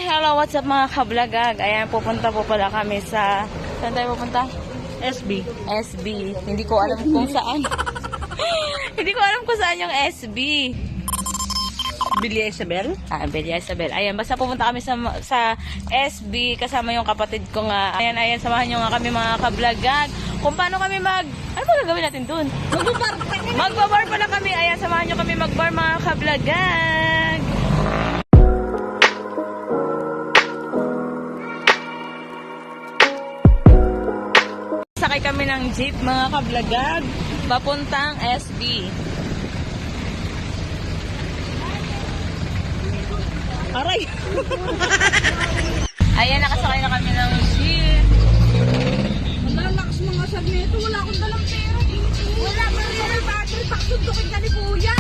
hello, what's up mga kablagag? Ayan, pupunta po pala kami sa... Saan tayo pupunta? SB. SB. Hindi ko alam kung saan. Hindi ko alam kung saan yung SB. Bilya Isabel. Belia Isabel. Ayan, basta pupunta kami sa SB kasama yung kapatid ko nga. Ayan, samahan nyo nga kami mga kablagag. Kung paano kami ano ba gagawin natin dun? Magbabar pala kami. Ayan, samahan nyo kami magbar mga kablagag. Sakay kami ng jeep mga kablagag. Papuntang SB. Aray! Ayan, nakasakay na kami ng jeep. Ang lakas mga sagneto, wala akong dalang pera. Wala pa rin yung battery, paksundukin ka ni Kuya.